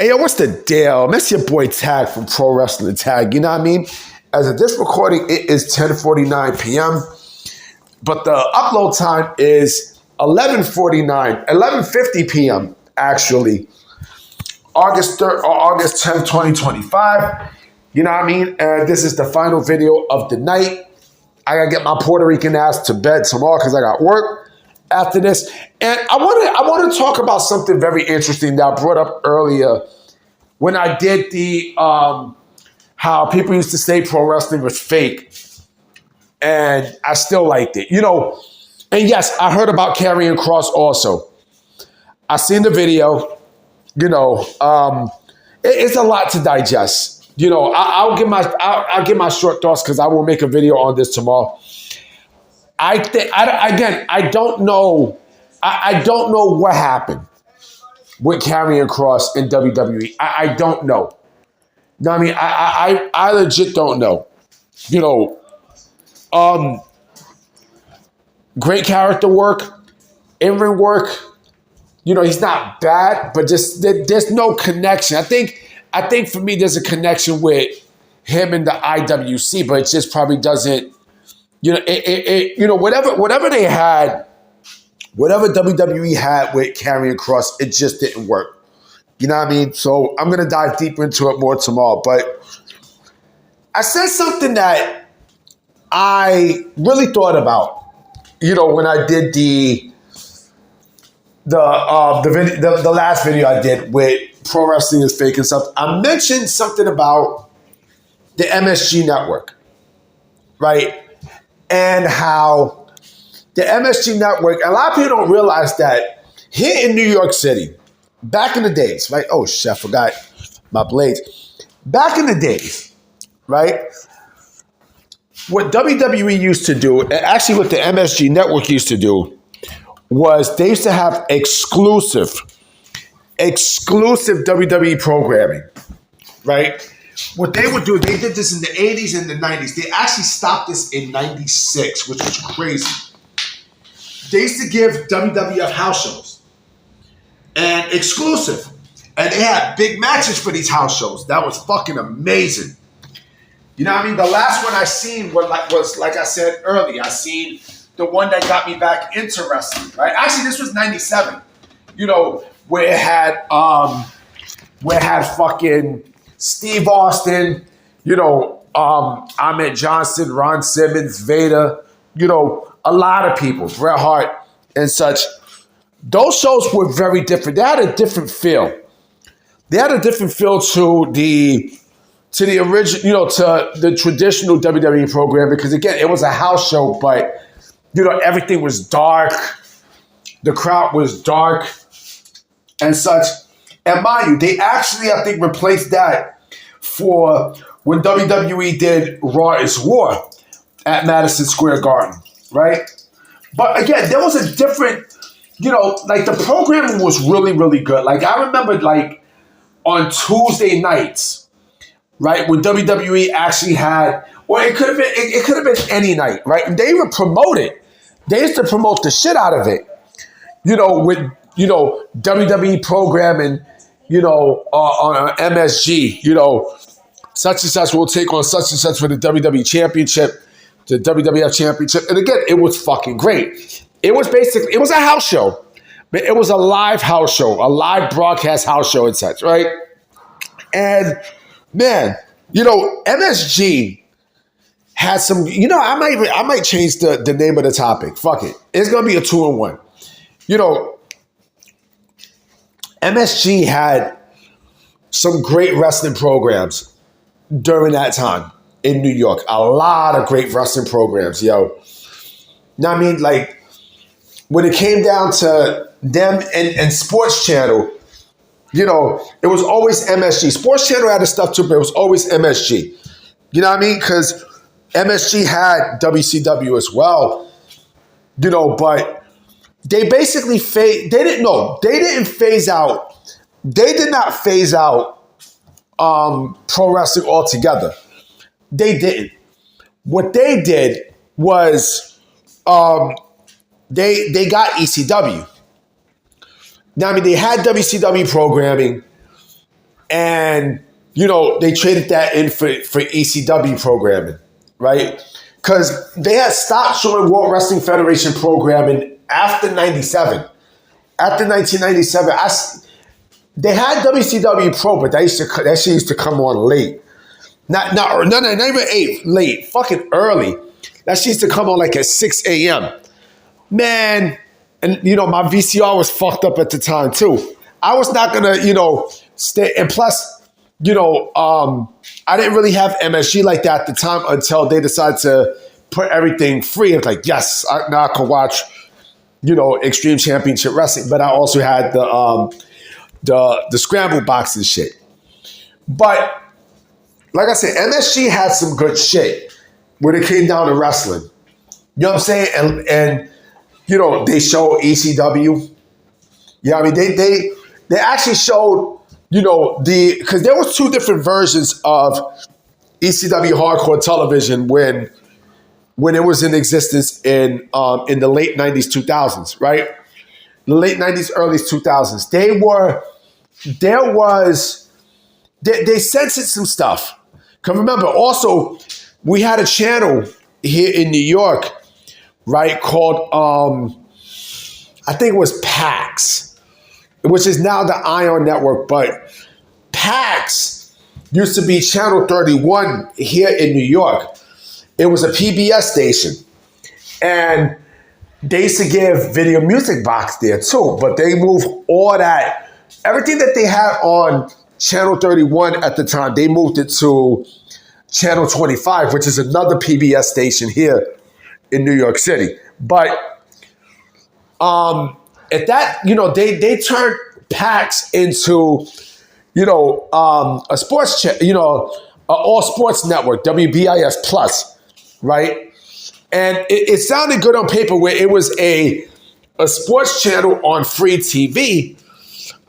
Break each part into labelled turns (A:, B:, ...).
A: Hey, yo, what's the deal? That's your boy Tag from Pro Wrestling Tag. You know what I mean? As of this recording, it is 10:49 p.m. But the upload time is 11:50 p.m. actually. August 10th, 2025. You know what I mean? This is the final video of the night. I gotta get my Puerto Rican ass to bed tomorrow because I got work after this. And I want to talk about something very interesting that I brought up earlier when I did the how people used to say pro wrestling was fake, and I still liked it. You know, and yes, I heard about Karrion Kross also. I seen the video. You know, it's a lot to digest. You know, I'll give my short thoughts because I will make a video on this tomorrow. I don't know. I don't know what happened with Karrion Kross in WWE. I don't know. You know what I mean? I legit don't know. You know, great character work, in-ring work. You know, he's not bad, but just there's no connection. I think for me there's a connection with him and the IWC, but it just probably doesn't. You know, you know, whatever they had, whatever WWE had with Karrion Kross, it just didn't work. You know what I mean? So I'm gonna dive deeper into it more tomorrow. But I said something that I really thought about. You know, when I did the last video I did with pro wrestling is fake and stuff, I mentioned something about the MSG Network, right? And how the MSG Network, a lot of people don't realize that here in New York City, back in the days, right? Oh shit, I forgot my blades. Back in the days, right? What WWE used to do, and actually what the MSG Network used to do, was they used to have exclusive WWE programming, right? What they would do, they did this in the 80s and the 90s. They actually stopped this in 96, which was crazy. They used to give WWF house shows and exclusive. And they had big matches for these house shows. That was fucking amazing. You know what I mean? The last one I seen was like I said earlier, I seen the one that got me back into wrestling, right? Actually, this was 97. You know, where it had fucking Steve Austin, you know, Ahmed Johnson, Ron Simmons, Vader, you know, a lot of people, Bret Hart and such. Those shows were very different. They had a different feel. They had a different feel to the original, you know, to the traditional WWE program because again, it was a house show, but you know, everything was dark. The crowd was dark and such. And mind you, they actually, I think, replaced that for when WWE did Raw is War at Madison Square Garden, right? But again, there was a different, you know, like the programming was really, really good. Like I remember like on Tuesday nights, right, when WWE actually had, or it could have been any night, right? And they would promote it. They used to promote the shit out of it, you know, with, you know, WWE programming, you know, on MSG, you know, such and such will take on such and such for the WWE Championship, the WWF Championship. And again, it was fucking great. It was basically, it was a house show. It was a live house show, a live broadcast house show and such, right? And man, you know, MSG had some, you know, I might change the name of the topic. Fuck it. It's going to be a 2-in-1. You know, MSG had some great wrestling programs during that time in New York. A lot of great wrestling programs, yo. Now, I mean, like, when it came down to them and Sports Channel, you know, it was always MSG. Sports Channel had the stuff too, but it was always MSG. You know what I mean? Because MSG had WCW as well, you know, but they basically they did not phase out pro wrestling altogether. They didn't. What they did was they got ECW. Now, I mean, they had WCW programming, And, they traded that in for ECW programming, right? Because they had stopped showing World Wrestling Federation programming after 97. After 1997, they had WCW Pro, but that shit used to come on late. Not even late, fucking early. That shit used to come on like at 6 a.m. Man, and my VCR was fucked up at the time too. I was not gonna, stay. And plus, I didn't really have MSG like that at the time until they decided to put everything free. It's like, yes, now I can watch, Extreme Championship Wrestling. But I also had the scramble box and shit. But like I said, MSG had some good shit when it came down to wrestling. You know what I'm saying? And they showed ECW. Yeah, I mean they actually showed, because there was two different versions of ECW hardcore television when it was in existence in the late 90s, 2000s, right? The late 90s, early 2000s. They censored some stuff. Because remember, also, we had a channel here in New York, right, called, I think it was PAX, which is now the Ion Network, but PAX used to be Channel 31 here in New York. It was a PBS station. And they used to give Video Music Box there too, but they moved all that, everything that they had on Channel 31 at the time, they moved it to Channel 25, which is another PBS station here in New York City. But at that, they turned PAX into, a sports all sports network, WBIS Plus, right? And it sounded good on paper where it was a sports channel on free TV,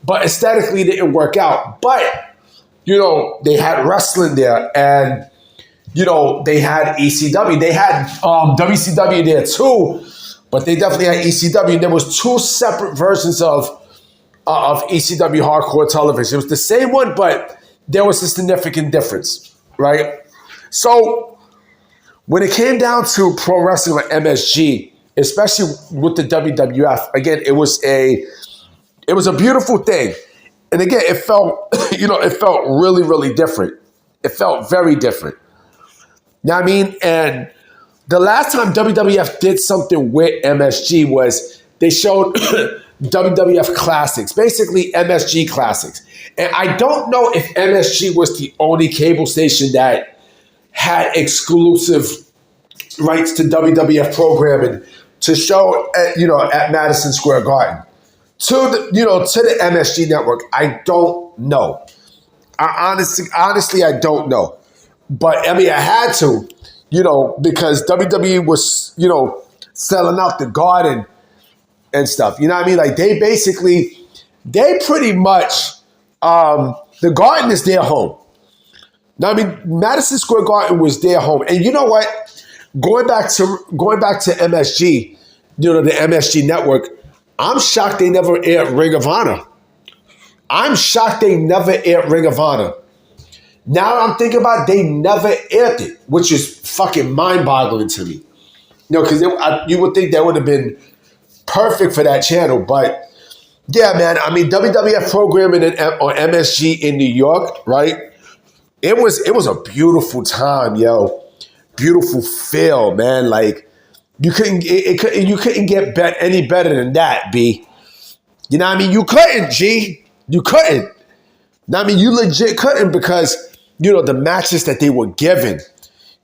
A: but aesthetically it didn't work out. But, they had wrestling there and, they had ECW. They had WCW there too, but they definitely had ECW. There was two separate versions of ECW hardcore television. It was the same one, but there was a significant difference, right? So when it came down to pro wrestling like MSG, especially with the WWF, again, it was a beautiful thing. And again, it felt, it felt really, really different. It felt very different. You know what I mean? And the last time WWF did something with MSG was they showed WWF Classics, basically MSG Classics. And I don't know if MSG was the only cable station that had exclusive rights to WWF programming to show at Madison Square Garden. To the MSG Network, I don't know. Honestly, I don't know. But I mean, I had to, because WWE was, selling out the Garden and stuff. You know what I mean? Like they pretty much, the Garden is their home. Now, I mean, Madison Square Garden was their home. And you know what? Going back to MSG, the MSG Network, I'm shocked they never aired Ring of Honor. I'm shocked they never aired Ring of Honor. Now I'm thinking about it, they never aired it, which is fucking mind-boggling to me. Because you would think that would have been perfect for that channel. But yeah, man, I mean, WWF programming on MSG in New York, right? It was a beautiful time, yo. Beautiful feel, man. Like you couldn't get any better than that, B. You know what I mean? You couldn't, G. You couldn't. I mean, you legit couldn't because, the matches that they were given.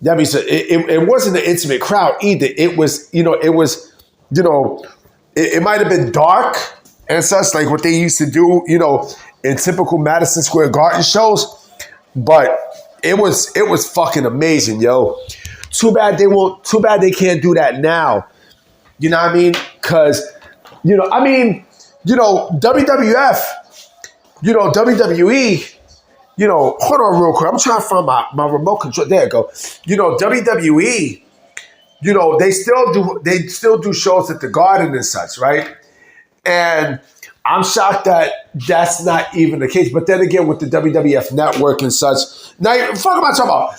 A: That means it wasn't an intimate crowd either. It was, it might have been dark and such, like what they used to do, in typical Madison Square Garden shows. But it was fucking amazing, yo. Too bad they can't do that now. You know what I mean? Because, WWF, WWE, hold on real quick. I'm trying to find my remote control. There you go. WWE, they still do shows at the Garden and such, right? And I'm shocked that that's not even the case. But then again, with the WWF network and such, now fuck am I talking about?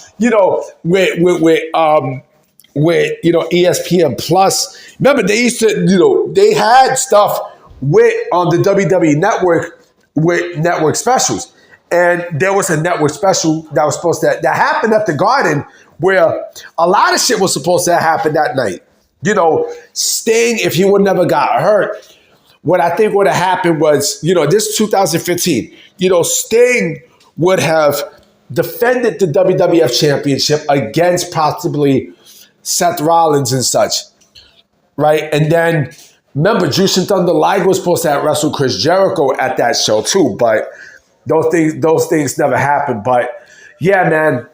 A: With ESPN Plus. Remember, they used to they had stuff with on the WWE network with network specials, and there was a network special that was supposed to that happened at the Garden where a lot of shit was supposed to happen that night. Sting, if he would never got hurt, what I think would have happened was, this 2015, Sting would have defended the WWF Championship against possibly Seth Rollins and such, right? And then, remember, Jushin Thunder Liger was supposed to have wrestled Chris Jericho at that show too, but those things never happened. But yeah, man,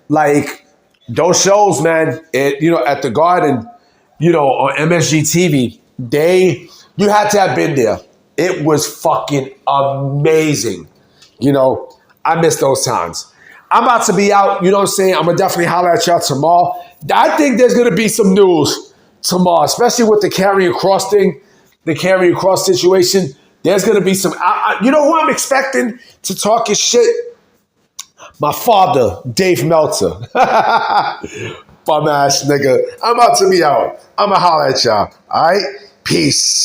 A: like those shows, man, at the Garden, on MSG TV, you had to have been there. It was fucking amazing. I miss those times. I'm about to be out, you know what I'm saying? I'm going to definitely holler at y'all tomorrow. I think there's going to be some news tomorrow, especially with the carrying cross thing, the carrying cross situation. There's going to be some, you know who I'm expecting to talk his shit? My father, Dave Meltzer. Bum ass nigga. I'm about to be out. I'm going to holler at y'all. All right? Peace.